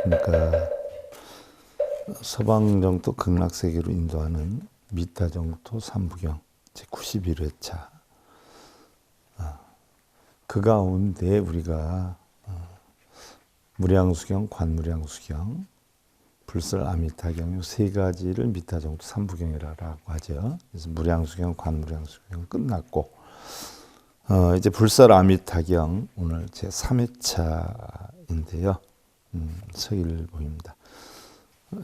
안녕하십니까. 서방정토 극락세계로 인도하는 미타정토 삼부경 제91회차. 그 가운데 우리가 무량수경, 관무량수경, 불설아미타경 이 세 가지를 미타정토 삼부경이라고 하죠. 그래서 무량수경, 관무량수경 끝났고 이제 불설아미타경 오늘 제3회차인데요. 서일보입니다.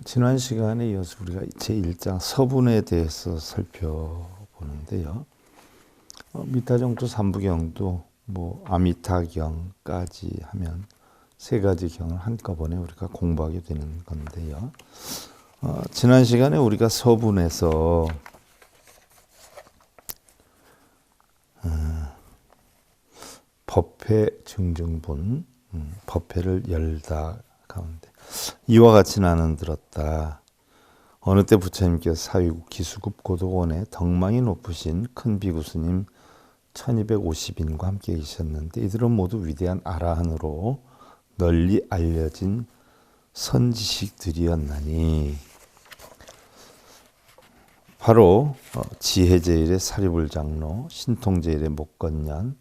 지난 시간에 이어서 우리가 제1장 서분에 대해서 살펴보는데요. 미타정토 삼부경도 아미타경까지 하면 세 가지 경을 한꺼번에 우리가 공부하게 되는 건데요. 지난 시간에 우리가 서분에서 법회 증증분, 법회를 열다 가운데 이와 같이 나는 들었다. 어느 때 부처님께서 사위국 기수급 고도원에 덕망이 높으신 큰 비구스님 1250인과 함께 계셨는데 이들은 모두 위대한 아라한으로 널리 알려진 선지식들이었나니 바로 지혜제일의 사리불 장로, 신통제일의 목건년,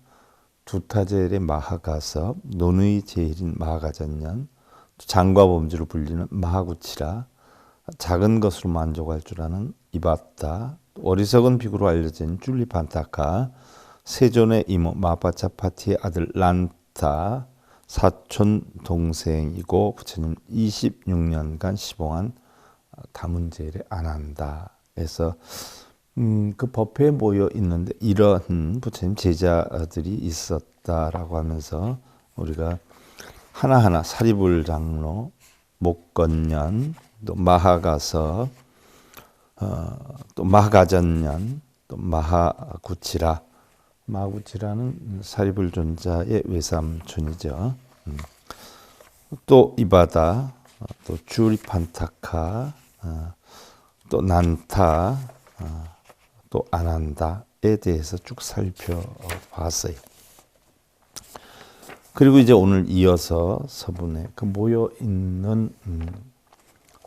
두타제일의 마하가섭, 논의제일인 마하가전년, 장과범주로 불리는 마하구치라, 작은 것으로 만족할 줄 아는 이바타, 어리석은 비구로 알려진 줄리판타카, 세존의 이모 마파차파티의 아들 란타, 사촌 동생이고 부처님 26년간 시봉한 다문제일의 아난다에서 그 법회에 모여 있는데 이런 부처님 제자들이 있었다라고 하면서 우리가 하나하나 사리불 장로, 목건년, 또 마하가서, 또 마하가전년, 또 마하구치라. 마하구치라는 사리불 존자의 외삼촌이죠. 또 이바다, 또 주리판타카, 또 난타, 또 아난다에 대해서 쭉 살펴봤어요. 그리고 이제 오늘 이어서 서분에 그 모여 있는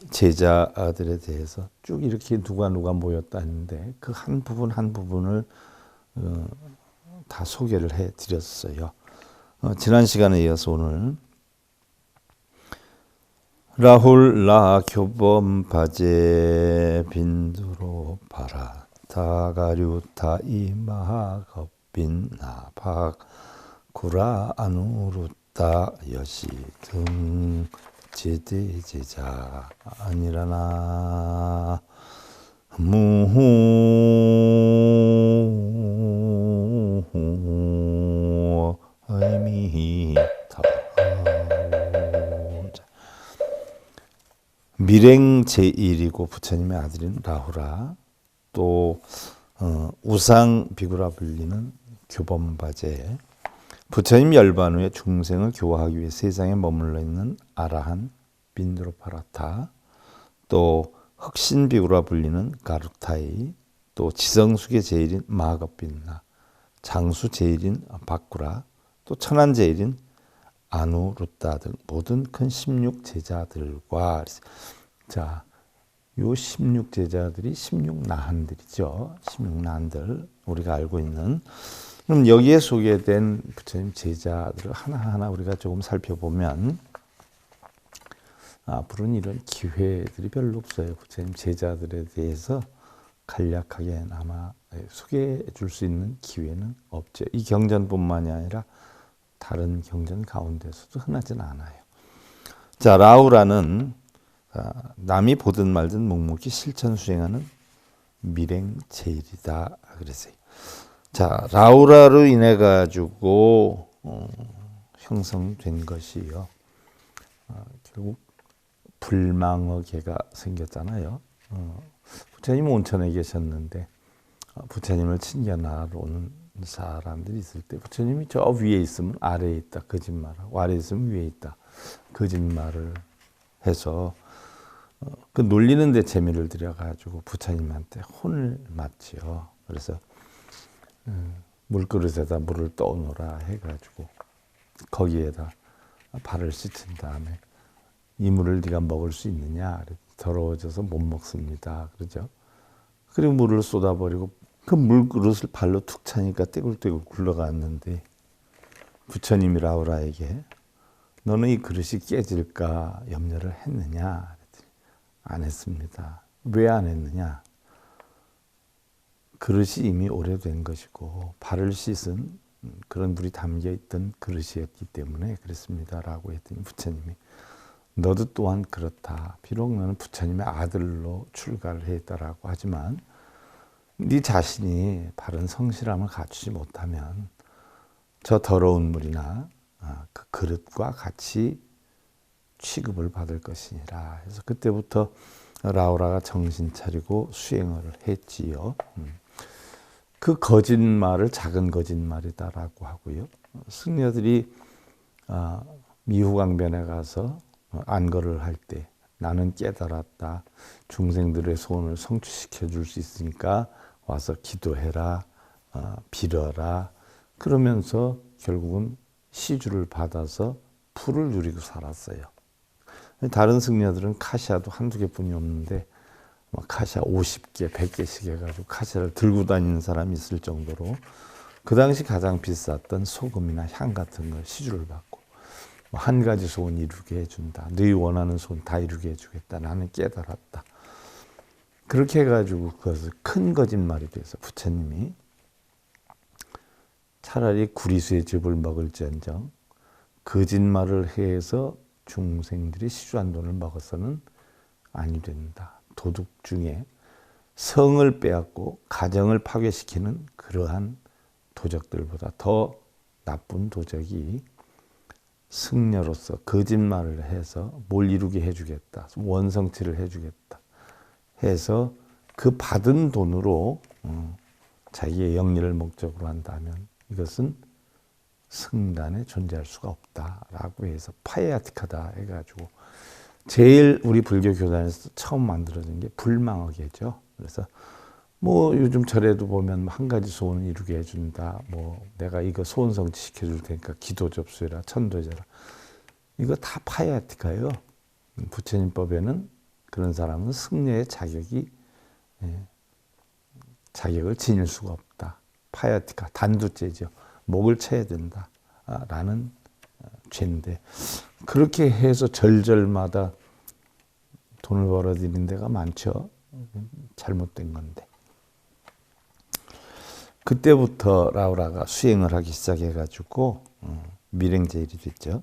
제자들에 대해서 쭉 이렇게 누가 모였다 했는데 그 한 부분 한 부분을 다 소개를 해드렸어요. 지난 시간에 이어서 오늘 라훌라 교범 바제 빈두로 바라 다가류타 이마하겁빈 나박 구라 아누루따 여시 등 제대제자 아니라나 무후 의미타 밀행 제1이고 부처님의 아들인 라후라, 또 우상 비구라 불리는 교범바제, 부처님 열반 후에 중생을 교화하기 위해 세상에 머물러 있는 아라한 빈드로파라타, 또 흑신비구라 불리는 가루타이, 또 지성숙의 제일인 마하겁빈나, 장수 제일인 바쿠라, 또 천한 제일인 아누루따 등 모든 큰 16제자들과 자, 요 16제자들이 16나한들이죠. 16나한들 우리가 알고 있는. 그럼 여기에 소개된 부처님 제자들을 하나하나 우리가 조금 살펴보면 앞으로는 이런 기회들이 별로 없어요. 부처님 제자들에 대해서 간략하게 아마 소개해 줄 수 있는 기회는 없죠. 이 경전뿐만이 아니라 다른 경전 가운데서도 흔하지는 않아요. 자, 라우라는 남이 보든 말든 묵묵히 실천 수행하는 밀행제일이다 그랬어요. 자, 라우라로 인해 가지고 형성된 것이요. 결국 불망어계가 생겼잖아요. 부처님 온천에 계셨는데 부처님을 친견하러 오는 사람들이 있을 때 부처님이 저 위에 있으면 아래에 있다 거짓말하고 아래에 있으면 위에 있다 거짓말을 해서 그 놀리는 데 재미를 들여가지고 부처님한테 혼을 맞지요. 그래서 물그릇에다 물을 떠오노라 해가지고 거기에다 발을 씻은 다음에 이 물을 네가 먹을 수 있느냐? 더러워져서 못 먹습니다. 그러죠. 그리고 물을 쏟아버리고 그 물그릇을 발로 툭 차니까 떼굴떼굴 굴러갔는데 부처님이 라우라에게 너는 이 그릇이 깨질까 염려를 했느냐? 안 했습니다. 왜 안 했느냐? 그릇이 이미 오래된 것이고 발을 씻은 그런 물이 담겨있던 그릇이었기 때문에 그랬습니다. 라고 했더니 부처님이 너도 또한 그렇다. 비록 너는 부처님의 아들로 출가를 했다라고 하지만 네 자신이 바른 성실함을 갖추지 못하면 저 더러운 물이나 그 그릇과 같이 취급을 받을 것이니라. 그래서 그때부터 라우라가 정신 차리고 수행을 했지요. 그 거짓말을 작은 거짓말이다라고 하고요. 승려들이 미후강변에 가서 안거를 할 때 나는 깨달았다. 중생들의 소원을 성취시켜 줄 수 있으니까 와서 기도해라. 빌어라. 그러면서 결국은 시주를 받아서 풀을 누리고 살았어요. 다른 승려들은 카시아도 한두 개뿐이 없는데 카시아 50개, 100개씩 해가지고 카시아를 들고 다니는 사람이 있을 정도로 그 당시 가장 비쌌던 소금이나 향 같은 걸 시주를 받고 한 가지 소원 이루게 해준다. 너희 원하는 소원 다 이루게 해주겠다. 나는 깨달았다. 그렇게 해가지고 그것을 큰 거짓말이 돼서 부처님이 차라리 구리수의 즙을 먹을지언정 거짓말을 해서 중생들이 시주한 돈을 먹어서는 아니 된다. 도둑 중에 성을 빼앗고 가정을 파괴시키는 그러한 도적들보다 더 나쁜 도적이 승려로서 거짓말을 해서 뭘 이루게 해주겠다. 원성치를 해주겠다. 해서 그 받은 돈으로 자기의 영리를 목적으로 한다면 이것은 승단에 존재할 수가 없다라고 해서 파이아틱하다 해가지고 제일 우리 불교 교단에서 처음 만들어진 게 불망어계죠. 그래서 뭐 요즘 절에도 보면 한 가지 소원을 이루게 해준다. 뭐 내가 이거 소원 성취 시켜줄 테니까 기도 접수해라, 천도제라. 이거 다 파이아틱하예요. 부처님법에는 그런 사람은 승려의 자격을 지닐 수가 없다. 파이아틱하, 단두죄죠. 목을 쳐야 된다. 라는 죄인데 그렇게 해서 절절마다 돈을 벌어들이는 데가 많죠. 잘못된 건데. 그때부터 라우라가 수행을 하기 시작해가지고 밀행제일이 됐죠.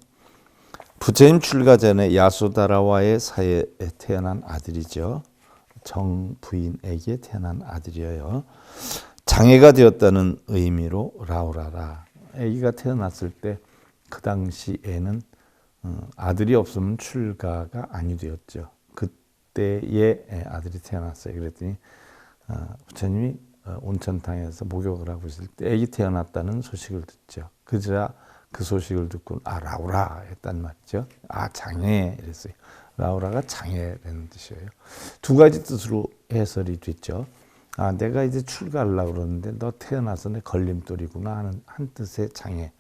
부처님 출가 전에 야소다라와의 사이에 태어난 아들이죠. 정 부인에게 태어난 아들이에요. 장애가 되었다는 의미로 라우라라. 아기가 태어났을 때 그 당시에는 아들이 없으면 출가가 아니 되었죠. 그때에 아들이 태어났어요. 그랬더니 부처님이 온천탕에서 목욕을 하고 있을 때 아기 태어났다는 소식을 듣죠. 그러자 그 소식을 듣고 라우라 했단 말이죠. 장애 이랬어요. 라우라가 장애라는 뜻이에요. 두 가지 뜻으로 해설이 됐죠. 내가 이제 출가하려고 그러는데 너 태어나서 내 걸림돌이구나 하는 한 뜻의 장애.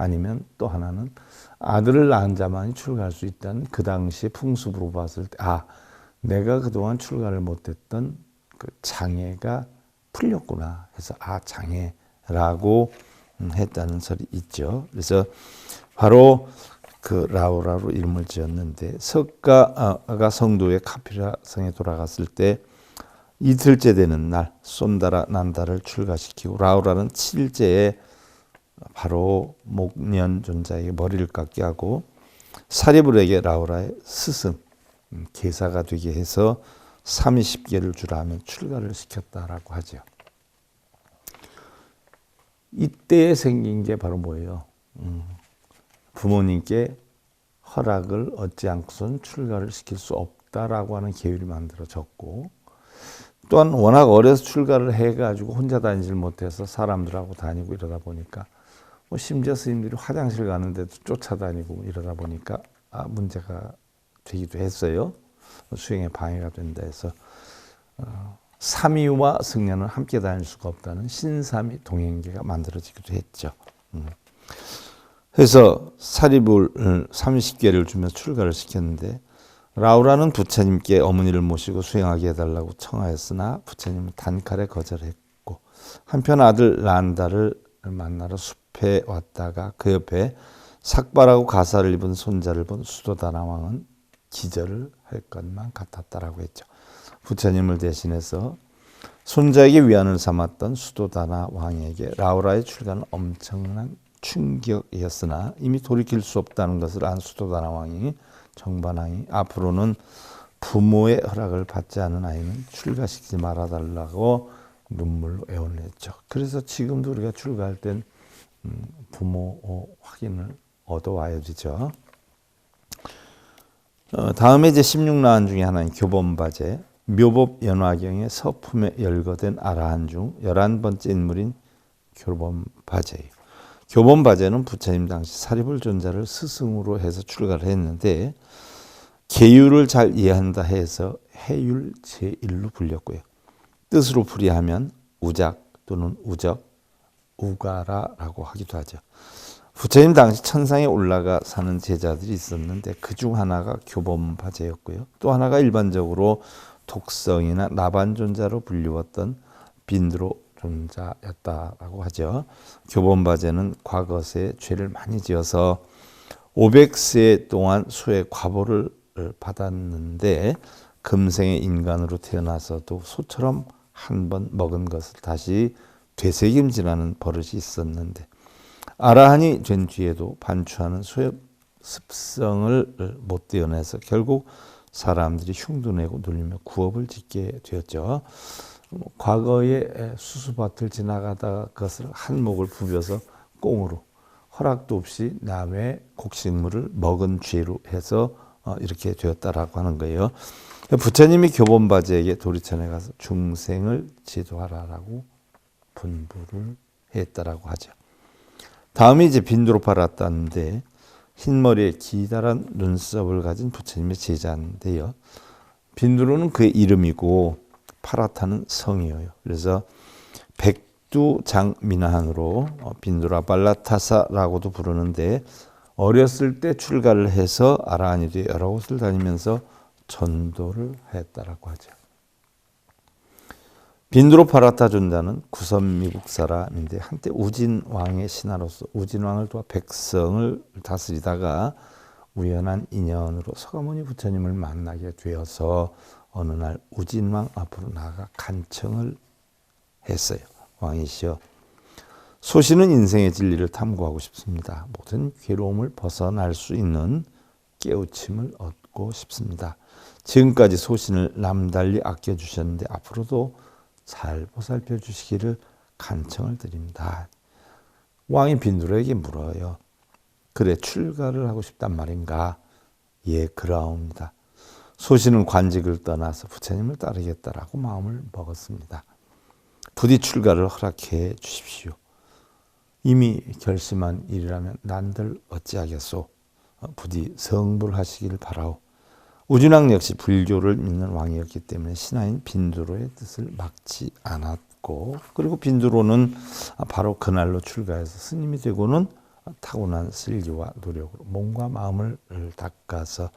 아니면 또 하나는 아들을 낳은 자만이 출가할 수 있다는 그 당시의 풍습으로 봤을 때 내가 그동안 출가를 못했던 그 장애가 풀렸구나 해서 장애라고 했다는 설이 있죠. 그래서 바로 그 라우라로 이름을 지었는데 석가가 성도의 카피라 성에 돌아갔을 때 이틀째 되는 날 쏜다라 난다를 출가시키고 라우라는 7일째에 바로 목련 존자에게 머리를 깎게 하고 사리불에게 라우라의 스승 계사가 되게 해서 30개를 주라 하면 출가를 시켰다라고 하죠. 이때 생긴 게 바로 뭐예요? 부모님께 허락을 얻지 않고선 출가를 시킬 수 없다라고 하는 계율이 만들어졌고 또한 워낙 어려서 출가를 해가지고 혼자 다니질 못해서 사람들하고 다니고 이러다 보니까 심지어 스님들이 화장실 가는데도 쫓아다니고 이러다 보니까 문제가 되기도 했어요. 수행에 방해가 된다 해서 삼위와 승려는 함께 다닐 수가 없다는 신삼위 동행계가 만들어지기도 했죠. 그래서 사리불을 30개를 주면서 출가를 시켰는데 라우라는 부처님께 어머니를 모시고 수행하게 해달라고 청하였으나 부처님은 단칼에 거절했고, 한편 아들 란다를 만나러 숲에 왔다가 그 옆에 삭발하고 가사를 입은 손자를 본 수도다나 왕은 기절을 할 것만 같았다라고 했죠. 부처님을 대신해서 손자에게 위안을 삼았던 수도다나 왕에게 라우라의 출가는 엄청난 충격이었으나 이미 돌이킬 수 없다는 것을 안 수도다나 왕이 정반왕이 앞으로는 부모의 허락을 받지 않은 아이는 출가시키지 말아달라고 눈물로 애원을 했죠. 그래서 지금도 우리가 출가할 땐 부모 확인을 얻어와야 되죠. 다음에 이제 16나한 중에 하나인 교범바제, 묘법연화경의 서품에 열거된 아라한 중 11번째 인물인 교범바제예요. 교범바제는 부처님 당시 사리불 존자를 스승으로 해서 출가를 했는데 계율을 잘 이해한다 해서 해율 제1로 불렸고요. 뜻으로 풀이하면 우작 또는 우적, 우가라라고 하기도 하죠. 부처님 당시 천상에 올라가 사는 제자들이 있었는데 그중 하나가 교범바제였고요. 또 하나가 일반적으로 독성이나 나반존자로 불리웠던 빈드로 존자였다라고 하죠. 교범바제는 과거세에 죄를 많이 지어서 500세 동안 수의 과보를 받았는데 금생의 인간으로 태어나서도 소처럼 한 번 먹은 것을 다시 되새김질하는 버릇이 있었는데 아라한이 된 뒤에도 반추하는 수의 습성을 못 떼어내서 결국 사람들이 흉도내고 놀리며 구업을 짓게 되었죠. 과거에 수수밭을 지나가다가 그것을 한 목을 부벼서 꽁으로 허락도 없이 남의 곡식물을 먹은 죄로 해서 이렇게 되었다라고 하는 거예요. 부처님이 교범바제에게 도리천에 가서 중생을 제도하라라고 분부를 했다라고 하죠. 다음이 이제 빈드로파라타인데 흰머리에 기다란 눈썹을 가진 부처님의 제자인데요. 빈드로는 그의 이름이고 파라타는 성이에요. 그래서 백두장민화한으로 빈드라 발라타사라고도 부르는데 어렸을 때 출가를 해서 아라한이 되어 여러 곳을 다니면서 전도를 했다라고 하죠. 빈드로파라타 존자는 구선 미국 사람인데 한때 우진 왕의 신하로서 우진 왕을 도와 백성을 다스리다가 우연한 인연으로 서가모니 부처님을 만나게 되어서 어느 날 우진 왕 앞으로 나아가 간청을 했어요. 왕이시여, 소신은 인생의 진리를 탐구하고 싶습니다. 모든 괴로움을 벗어날 수 있는 깨우침을 얻고 싶습니다. 지금까지 소신을 남달리 아껴주셨는데 앞으로도 잘 보살펴 주시기를 간청을 드립니다. 왕이 빈드로에게 물어요. 그래, 출가를 하고 싶단 말인가? 예, 그라옵니다. 소신은 관직을 떠나서 부처님을 따르겠다라고 마음을 먹었습니다. 부디 출가를 허락해 주십시오. 이미 결심한 일이라면 난들 어찌하겠소. 부디 성불하시길 바라오. 우진왕 역시 불교를 믿는 왕이었기 때문에 신하인 빈드로의 뜻을 막지 않았고, 그리고 빈드로는 바로 그날로 출가해서 스님이 되고는 타고난 슬기와 노력으로 몸과 마음을 닦아서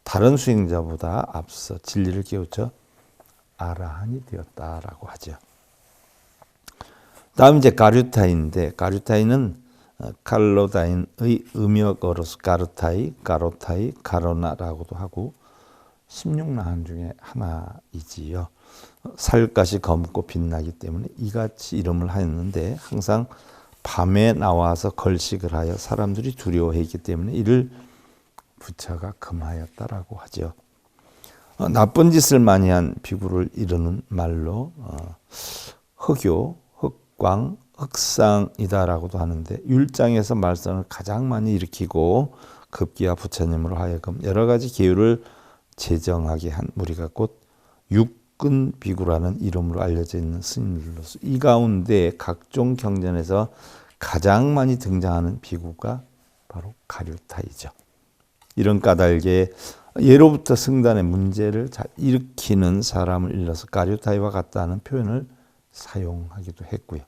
다른 수행자보다 앞서 진리를 깨우쳐 아라한이 되었다라고 하죠. 다음 이제 가류타이인데, 가류타이는 칼로다인의 음역어로서 가르타이, 가로타이, 가로나라고도 하고 16나한 중에 하나이지요. 살갗이 검고 빛나기 때문에 이같이 이름을 하였는데 항상 밤에 나와서 걸식을 하여 사람들이 두려워했기 때문에 이를 부처가 금하였다라고 하죠. 나쁜 짓을 많이 한 비구를 이르는 말로 흑요, 흑광, 흑상이다라고도 하는데 율장에서 말썽을 가장 많이 일으키고 급기야 부처님으로 하여금 여러 가지 계율을 제정하게 한 무리가 곧 육근 비구라는 이름으로 알려져 있는 스님들로서 이 가운데 각종 경전에서 가장 많이 등장하는 비구가 바로 가류타이죠. 이런 까닭에 예로부터 승단의 문제를 잘 일으키는 사람을 일러서 가류타이와 같다는 표현을 사용하기도 했고요.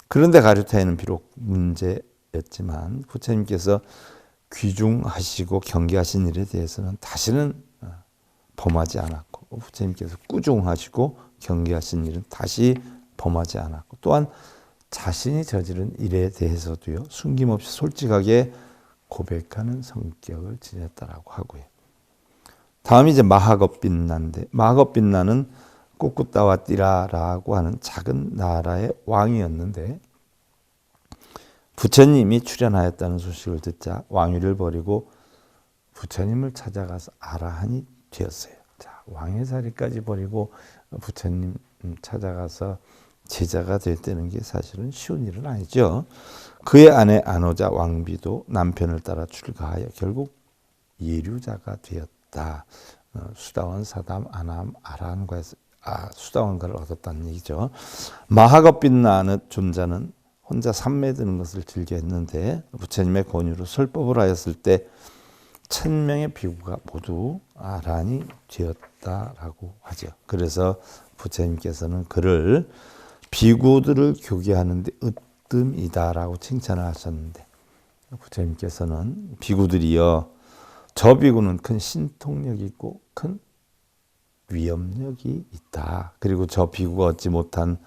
그런데 가류타이는 비록 문제였지만 부처님께서 귀중하시고 경계하신 일에 대해서는 다시는 범하지 않았고, 부처님께서 꾸중하시고 경계하신 일은 다시 범하지 않았고, 또한 자신이 저지른 일에 대해서도요, 숨김없이 솔직하게 고백하는 성격을 지녔다라고 하고요. 다음이 이제 마하겁빈나인데, 마하겁빈나는 꼬꾸따와띠라라고 하는 작은 나라의 왕이었는데, 부처님이 출현하였다는 소식을 듣자 왕위를 버리고 부처님을 찾아가서 아라한이 되었어요. 자, 왕의 자리까지 버리고 부처님 찾아가서 제자가 됐다는 게 사실은 쉬운 일은 아니죠. 그의 아내 안호자 왕비도 남편을 따라 출가하여 결국 예류자가 되었다. 수다원, 사담, 아남, 아라한과에서 수다원가를 얻었다는 얘기죠. 마하겁빈나의 존자는 혼자 삼매 드는 것을 즐겨 했는데 부처님의 권유로 설법을 하였을 때 1000명의 비구가 모두 아란이 되었다라고 하죠. 그래서 부처님께서는 그를 비구들을 교계하는 데 으뜸이다라고 칭찬을 하셨는데, 부처님께서는 비구들이여, 저 비구는 큰 신통력이 있고 큰 위엄력이 있다. 그리고 저 비구가 얻지 못한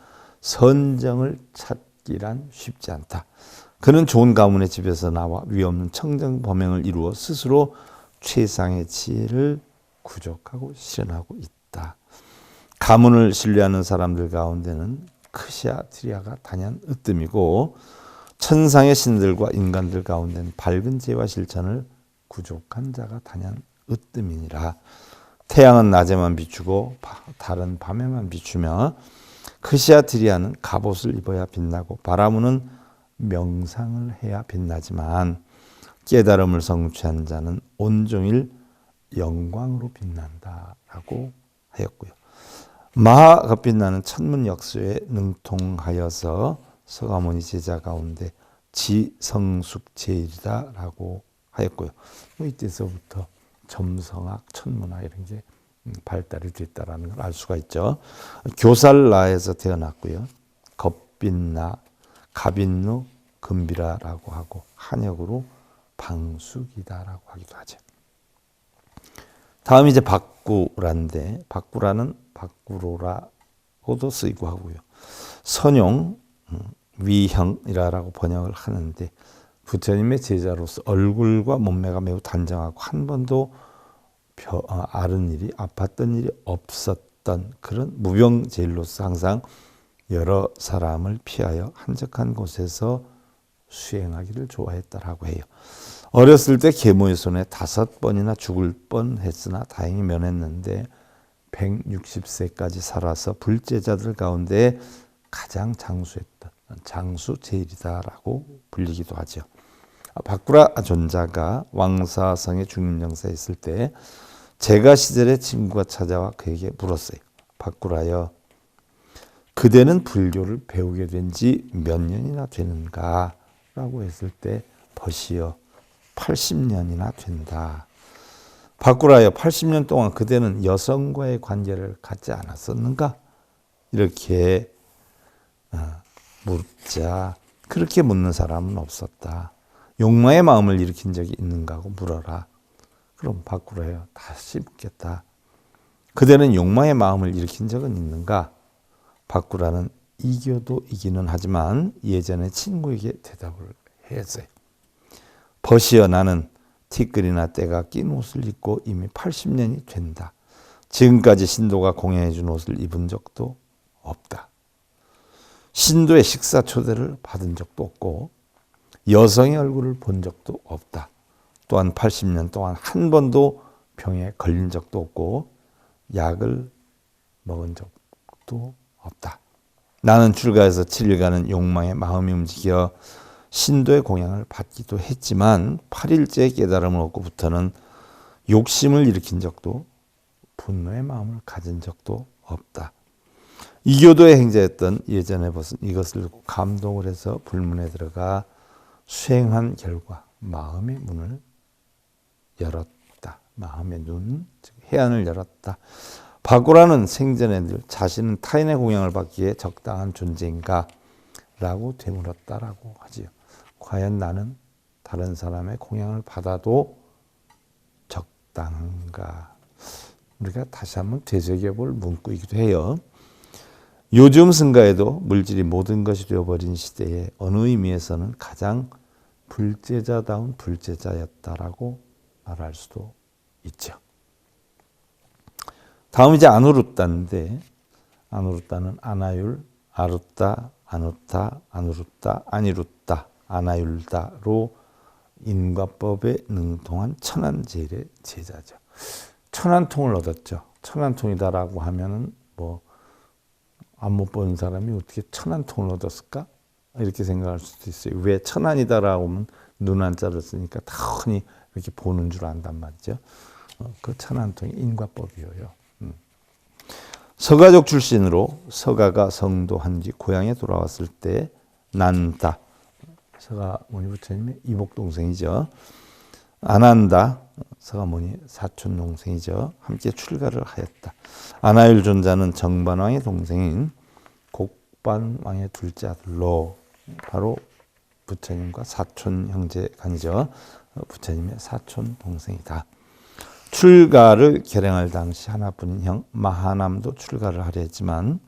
선정을 찾기란 쉽지 않다. 그는 좋은 가문의 집에서 나와 위없는 청정 범행을 이루어 스스로 최상의 지혜를 구족하고 실현하고 있다. 가문을 신뢰하는 사람들 가운데는 크시아 트리아가 단연 으뜸이고, 천상의 신들과 인간들 가운데는 밝은 지혜와 실천을 구족한 자가 단연 으뜸이니라. 태양은 낮에만 비추고 달은 밤에만 비추며, 크시아 트리아는 갑옷을 입어야 빛나고 바라무는 명상을 해야 빛나지만, 깨달음을 성취한 자는 온종일 영광으로 빛난다라고 하였고요. 마하겁빈나는 천문역수에 능통하여서 서가모니 제자 가운데 지성숙제일이다라고 하였고요. 이때서부터 점성학, 천문학 이런 게 발달이 됐다라는 걸 알 수가 있죠. 교살라에서 태어났고요. 겁빈나, 가빈누, 금비라라고 하고 한역으로 방숙이다라고 하기도 하죠. 다음 이제 박구라인데, 박구라는 박구로라고도 쓰이고 하고요. 선용, 위형이라고 번역을 하는데, 부처님의 제자로서 얼굴과 몸매가 매우 단정하고 한 번도 앓은 일이, 아팠던 일이 없었던 그런 무병제일로서 항상 여러 사람을 피하여 한적한 곳에서 수행하기를 좋아했다라고 해요. 어렸을 때 계모의 손에 5번이나 죽을 뻔했으나 다행히 면했는데 160세까지 살아서 불제자들 가운데 가장 장수했던 장수제일이다라고 불리기도 하죠. 박구라 존자가 왕사성의 중림정사에 있을 때 제가 시절에 친구가 찾아와 그에게 물었어요. 박구라여, 그대는 불교를 배우게 된 지 몇 년이나 되는가? 라고 했을 때 벌써 80년이나 된다. 박구라여, 80년 동안 그대는 여성과의 관계를 갖지 않았었는가? 이렇게 묻자, 그렇게 묻는 사람은 없었다. 욕망의 마음을 일으킨 적이 있는가 하고 물어라. 그럼 박구라여, 다시 묻겠다. 그대는 욕망의 마음을 일으킨 적은 있는가? 박구라는 이겨도 이기는 하지만 예전에 친구에게 대답을 했어요. 벗이여, 나는 티끌이나 때가 낀 옷을 입고 이미 80년이 된다. 지금까지 신도가 공양해 준 옷을 입은 적도 없다. 신도의 식사 초대를 받은 적도 없고 여성의 얼굴을 본 적도 없다. 또한 80년 동안 한 번도 병에 걸린 적도 없고 약을 먹은 적도 없다. 나는 출가해서 7일간은 욕망의 마음이 움직여 신도의 공양을 받기도 했지만 8일째 깨달음을 얻고부터는 욕심을 일으킨 적도 분노의 마음을 가진 적도 없다. 이교도의 행자였던 예전의 벗은 이것을 듣고 감동을 해서 불문에 들어가 수행한 결과 마음의 문을 열었다. 마음의 눈, 즉 해안을 열었다. 박구라는 생전에 늘 자신은 타인의 공양을 받기에 적당한 존재인가? 라고 되물었다라고 하지요. 과연 나는 다른 사람의 공양을 받아도 적당한가? 우리가 다시 한번 되새겨볼 문구이기도 해요. 요즘 승가에도 물질이 모든 것이 되어버린 시대에 어느 의미에서는 가장 불제자다운 불제자였다라고 말할 수도 있죠. 다음 이제 아누르따인데, 아누르따는 아나율, 아루따, 아누타, 아누르따, 아니루따, 아나율다로 인과법에 능통한 천안제일의 제자죠. 천안통을 얻었죠. 천안통이다라고 하면은 뭐 안 못 본 사람이 어떻게 천안통을 얻었을까? 이렇게 생각할 수도 있어요. 왜 천안이다라고 하면 눈 한자를 쓰니까 다 흔히 이렇게 보는 줄 안단 말이죠. 그 천안통이 인과법이에요. 서가족 출신으로 서가가 성도한 뒤 고향에 돌아왔을 때 난다. 서가모니 부처님의 이복 동생이죠. 아난다. 서가모니 사촌 동생이죠. 함께 출가를 하였다. 아나율 존자는 정반왕의 동생인 곡반왕의 둘째 아들로 바로 부처님과 사촌 형제간이죠. 부처님의 사촌 동생이다. 출가를 결행할 당시 하나뿐인 형 마하남도 출가를 하려 했지만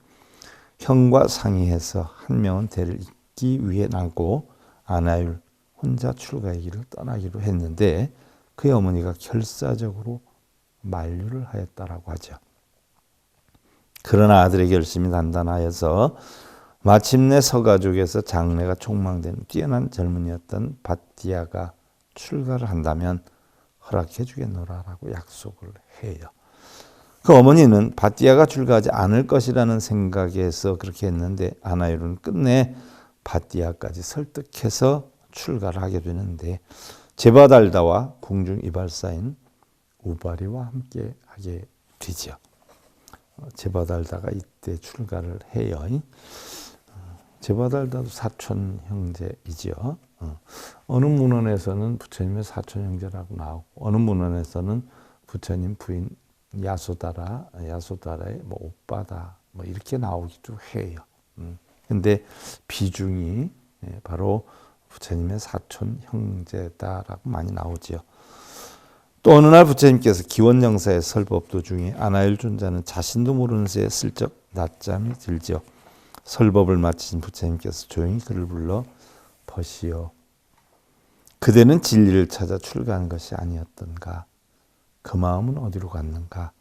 형과 상의해서 한 명은 대를 잇기 위해 나고 아나율 혼자 출가의 길을 떠나기로 했는데 그의 어머니가 결사적으로 만류를 하였다라고 하죠. 그러나 아들의 결심이 단단하여서 마침내 서가족에서 장래가 촉망되는 뛰어난 젊은이였던 밧디아가 출가를 한다면 허락해 주겠노라라고 약속을 해요. 그 어머니는 밧디아가 출가하지 않을 것이라는 생각에서 그렇게 했는데 아나율은 끝내 밧디아까지 설득해서 출가를 하게 되는데 제바달다와 궁중 이발사인 우바리와 함께 하게 되죠. 제바달다가 이때 출가를 해요. 제바달다도 사촌 형제이죠. 어느 문헌에서는 부처님의 사촌 형제라고 나오고 어느 문헌에서는 부처님 부인 야소다라의 뭐 오빠다 뭐 이렇게 나오기도 해요. 근데 비중이 바로 부처님의 사촌 형제다라고 많이 나오지요. 또 어느 날 부처님께서 기원정사의 설법 도중에 아나율 존자는 자신도 모르는 새에 슬쩍 낮잠이 들죠. 설법을 마친 부처님께서 조용히 그를 불러 벗이여 그대는 진리를 찾아 출가한 것이 아니었던가? 그 마음은 어디로 갔는가?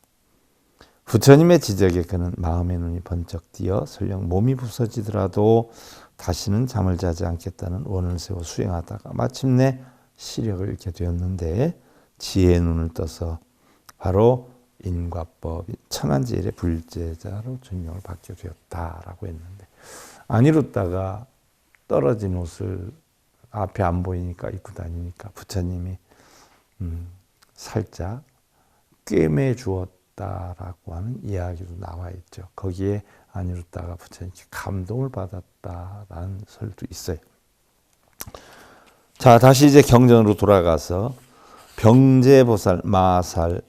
부처님의 지적에 그는 마음의 눈이 번쩍 띄어 설령 몸이 부서지더라도 다시는 잠을 자지 않겠다는 원을 세워 수행하다가 마침내 시력을 잃게 되었는데 지혜의 눈을 떠서 바로 인과법인 천안제일의 불제자로 존경을 받게 되었다라고 했는데 아니루따가 떨어진 옷을 앞에 안 보이니까 입고 다니니까 부처님이 살짝 꿰매 주었다라고 하는 이야기도 나와 있죠. 거기에 아니루따가 부처님께 감동을 받았다라는 설도 있어요. 자, 다시 이제 경전으로 돌아가서 병제보살, 마살인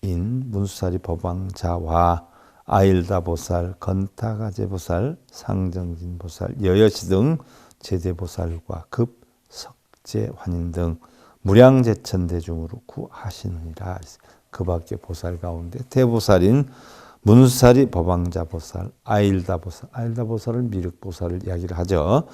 문수사리 법왕자와 아일다보살, 건타가제보살, 상정진보살, 여여시 등 제대보살과 급, 석제환인 등 무량제천대중으로 구하시느니라. 그 밖에 보살 가운데 대보살인 문수사리 법왕자보살, 아일다보살을 미륵보살을 이야기를 하죠.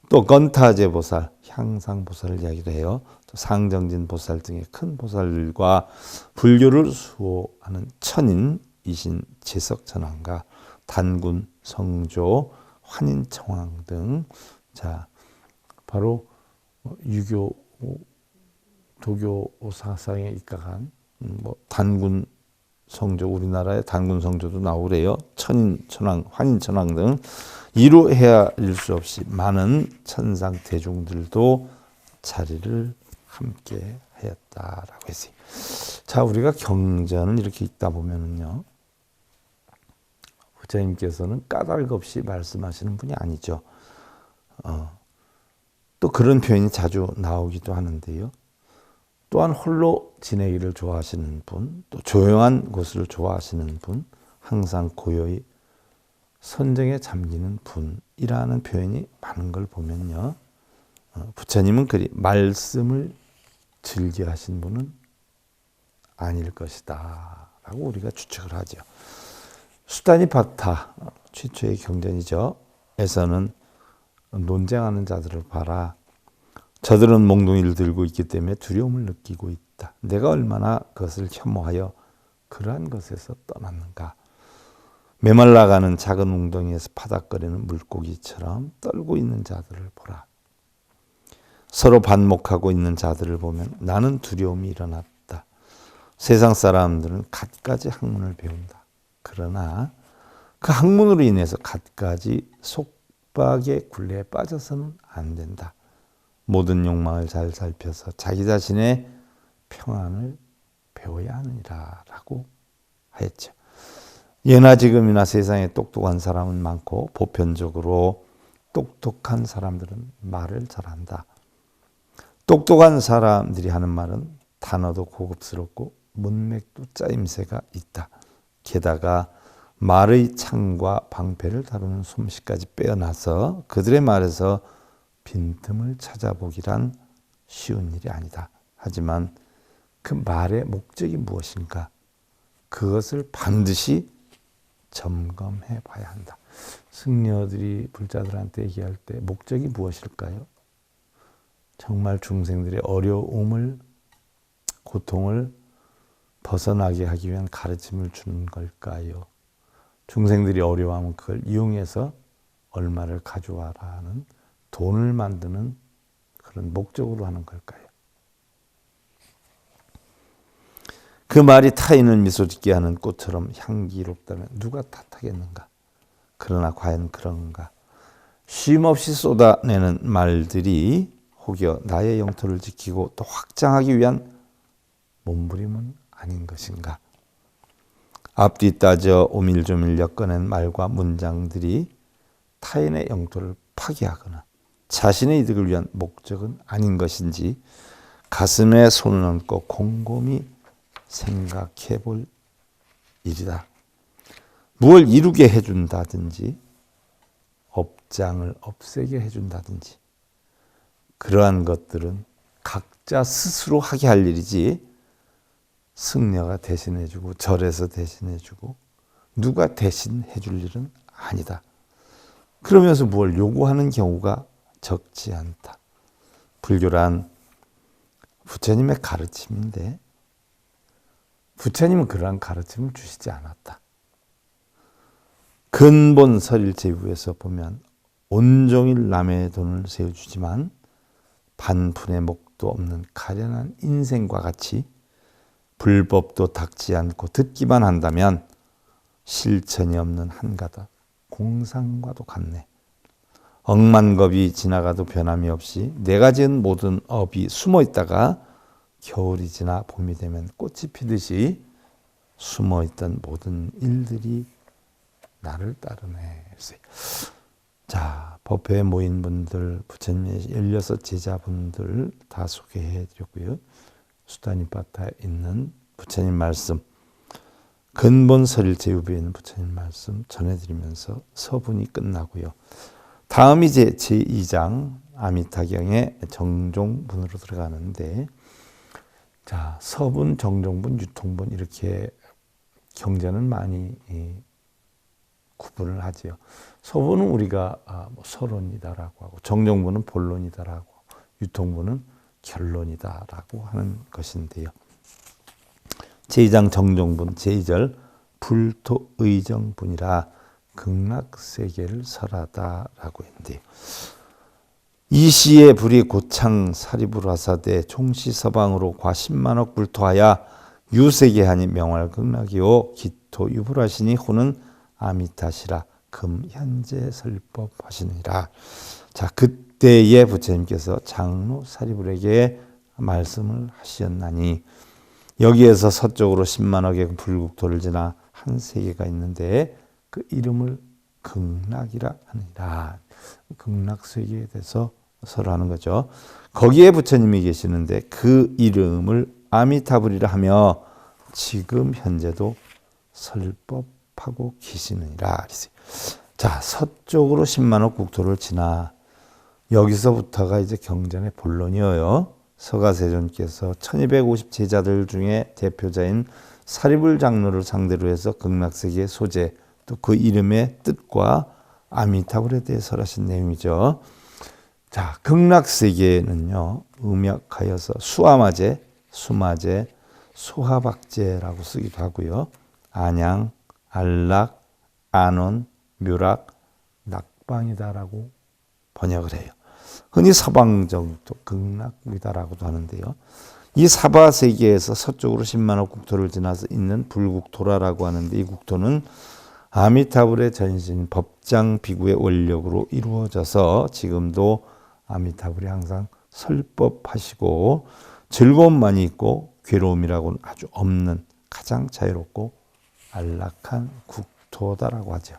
또 건타제보살, 향상보살을 이야기를 해요. 또 상정진보살 등의 큰 보살들과 불교를 수호하는 천인이신 제석천왕과 단군, 성조, 환인청왕 등 자 바로 유교, 도교 사상에 입각한 뭐 단군 성조, 우리나라의 단군 성조도 나오래요. 천인, 천왕, 환인 천왕 등 이루 헤아릴 수 없이 많은 천상 대중들도 자리를 함께 하였다라고 했어요. 자, 우리가 경전을 이렇게 읽다 보면은요, 부처님께서는 까닭 없이 말씀하시는 분이 아니죠. 또 그런 표현이 자주 나오기도 하는데요. 또한 홀로 지내기를 좋아하시는 분, 또 조용한 곳을 좋아하시는 분, 항상 고요히 선정에 잠기는 분이라는 표현이 많은 걸 보면요. 부처님은 그리 말씀을 즐겨 하신 분은 아닐 것이다 라고 우리가 추측을 하죠. 수다니파타 최초의 경전이죠. 에서는 논쟁하는 자들을 봐라. 저들은 몽둥이를 들고 있기 때문에 두려움을 느끼고 있다. 내가 얼마나 그것을 혐오하여 그러한 것에서 떠났는가. 메말라가는 작은 웅덩이에서 파닥거리는 물고기처럼 떨고 있는 자들을 보라. 서로 반목하고 있는 자들을 보면 나는 두려움이 일어났다. 세상 사람들은 갖가지 학문을 배운다. 그러나 그 학문으로 인해서 갖가지 속박의 굴레에 빠져서는 안 된다. 모든 욕망을 잘 살펴서 자기 자신의 평안을 배워야 하느니라 라고 하였죠. 예나 지금이나 세상에 똑똑한 사람은 많고 보편적으로 똑똑한 사람들은 말을 잘한다. 똑똑한 사람들이 하는 말은 단어도 고급스럽고 문맥도 짜임새가 있다. 게다가 말의 창과 방패를 다루는 솜씨까지 빼어나서 그들의 말에서 빈틈을 찾아보기란 쉬운 일이 아니다. 하지만 그 말의 목적이 무엇인가? 그것을 반드시 점검해 봐야 한다. 승려들이 불자들한테 얘기할 때 목적이 무엇일까요? 정말 중생들의 어려움을, 고통을 벗어나게 하기 위한 가르침을 주는 걸까요? 중생들이 어려워하면 그걸 이용해서 얼마를 가져와라는 돈을 만드는 그런 목적으로 하는 걸까요? 그 말이 타인을 미소 짓게 하는 꽃처럼 향기롭다면 누가 탓하겠는가? 그러나 과연 그런가? 쉼없이 쏟아내는 말들이 혹여 나의 영토를 지키고 또 확장하기 위한 몸부림은 아닌 것인가? 앞뒤 따져 오밀조밀 엮어낸 말과 문장들이 타인의 영토를 파괴하거나 자신의 이득을 위한 목적은 아닌 것인지 가슴에 손을 얹고 곰곰이 생각해 볼 일이다. 무엇을 이루게 해준다든지 업장을 없애게 해준다든지 그러한 것들은 각자 스스로 하게 할 일이지 승려가 대신해주고 절에서 대신해주고 누가 대신해 줄 일은 아니다. 그러면서 뭘 요구하는 경우가 적지 않다. 불교란 부처님의 가르침인데 부처님은 그러한 가르침을 주시지 않았다. 근본 설일제후에서 보면 온종일 남의 돈을 세워주지만 반푼의 목도 없는 가련한 인생과 같이 불법도 닦지 않고 듣기만 한다면 실천이 없는 한가닥 공상과도 같네. 억만겁이 지나가도 변함이 없이 내가 지은 모든 업이 숨어 있다가 겨울이 지나 봄이 되면 꽃이 피듯이 숨어 있던 모든 일들이 나를 따르네. 자, 법회에 모인 분들, 부처님의 16 제자분들 다 소개해 드렸고요. 수다니파타에 있는 부처님 말씀, 근본 설일제후부에 있는 부처님 말씀 전해드리면서 서분이 끝나고요. 다음 이제 제2장 아미타경의 정종분으로 들어가는데, 자, 서분, 정종분, 유통분 이렇게 경전은 많이 구분을 하지요. 서분은 우리가 서론이다라고 하고, 정종분은 본론이다라고, 유통분은 결론이다라고 하는 것인데요. 제2장 정종분 제2절 불토의정분이라 극락세계를 설하다라고 했는데요. 이시의 불이 고창 사리불화사대 총시서방으로 과 10만억 불토하여 유세계하니 명활극락이요 기토 유불하시니 호는 아미타시라 금현재 설법하시니라. 자, 그때에 부처님께서 장로 사리불에게 말씀을 하셨나니 여기에서 서쪽으로 10만억의 불국토를 지나 한 세계가 있는데 그 이름을 극락이라 하니라. 극락세계에 대해서 설하는 거죠. 거기에 부처님이 계시는데 그 이름을 아미타불이라 하며 지금 현재도 설법하고 계시느니라. 자, 서쪽으로 10만억 국토를 지나 여기서부터가 이제 경전의 본론이에요. 서가세존께서 1250 제자들 중에 대표자인 사리불 장로를 상대로 해서 극락세계의 소재, 또 그 이름의 뜻과 아미타불에 대해 설하신 내용이죠. 자, 극락세계는요, 음약하여서 수아마제, 수마제, 소하박제라고 쓰기도 하고요. 안양, 안락, 안원, 묘락, 낙방이다라고 번역을 해요. 흔히 서방정도, 극락이다라고도 하는데요. 이 사바세계에서 서쪽으로 10만억 국토를 지나서 있는 불국토라라고 하는데, 이 국토는 아미타불의 전신 법장비구의 원력으로 이루어져서 지금도 아미타불이 항상 설법하시고 즐거움만이 있고 괴로움이라고는 아주 없는 가장 자유롭고 안락한 국토다라고 하죠.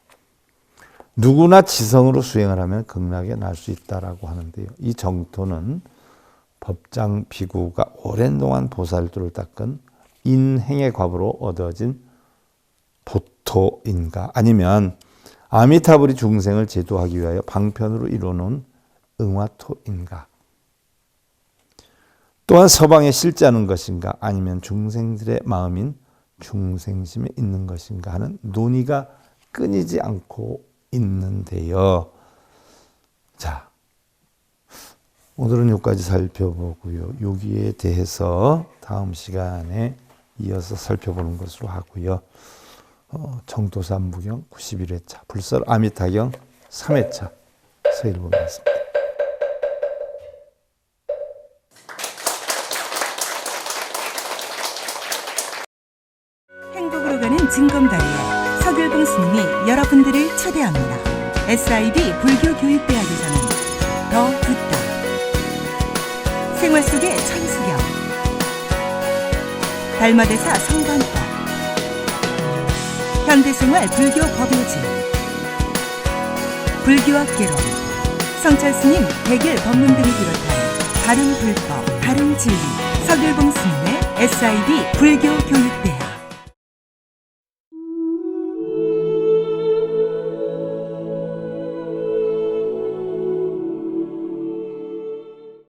누구나 지성으로 수행을 하면 극락에 날 수 있다라고 하는데요. 이 정토는 법장비구가 오랜 동안 보살도를 닦은 인행의 과보로 얻어진 보토인가, 아니면 아미타불이 중생을 제도하기 위하여 방편으로 이루어놓은 응화토인가, 또한 서방에 실제하는 것인가, 아니면 중생들의 마음인 중생심에 있는 것인가 하는 논의가 끊이지 않고 있는데요. 자, 오늘은 여기까지 살펴보고요. 여기에 대해서 다음 시간에 이어서 살펴보는 것으로 하고요. 정도삼부경 91회차, 불설 아미타경 3회차 서일보겠습니다. 행복으로 가는 징검다리에 서길봉 스님이 여러분들을 초대합니다. SIB 불교교육대학에서는 더 듣다, 생활 속의 천수경, 달마대사 성관법, 현대생활 불교 법요지, 불교학개론, 성찰스님 백일 법문 등을 비롯한 다른 불법, 다른 진리, 서길봉 스님의 SIB 불교교육